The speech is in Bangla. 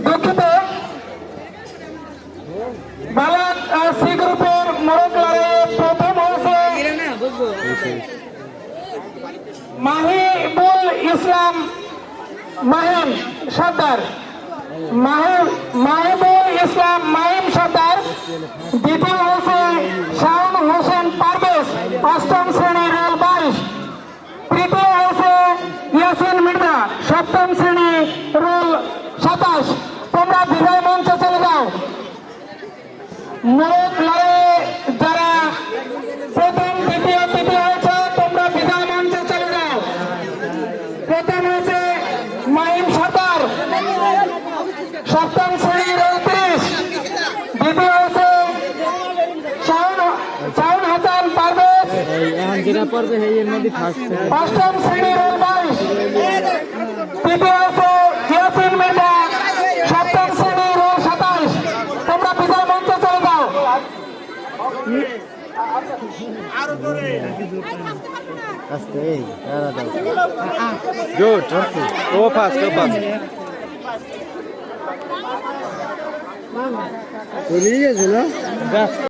দুঃখিত, বালক সি গ্রুপের মোড়ক লড়াইয়ে প্রথম হয়েছে মাহিবুল ইসলাম মাহিম সর্দার। মাহিবুল ইসলাম মাহিম সর্দার। দ্বিতীয় হয়েছে শাওন হোসেন পারভেজ, অষ্টম শ্রেণী রোল 22। তৃতীয় হয়েছে ইয়াসিন মির্জা, সপ্তম শ্রেণী রোল 27। তোমরা বিজয় মঞ্চে চলে যাও। মোড়ক লড়াইয়ে যারা প্রথম, দ্বিতীয়, তৃতীয় হয়েছে তোমরা বিজয় মঞ্চে চলে যাও। প্রথম হয়েছে মাহিম সর্দার, সপ্তম শ্রেণী রোল 30। দ্বিতীয় হয়েছে শাওন হাসান পারভেজ, অষ্টম শ্রেণী রোল 22। তৃতীয় হয়েছে ইয়াসিন মির্জা, সপ্তম শ্রেণী রোল 27। তোমরা বিজয় মঞ্চে চলে যাও। Good. Go fast, go fast. চলে গেছে না?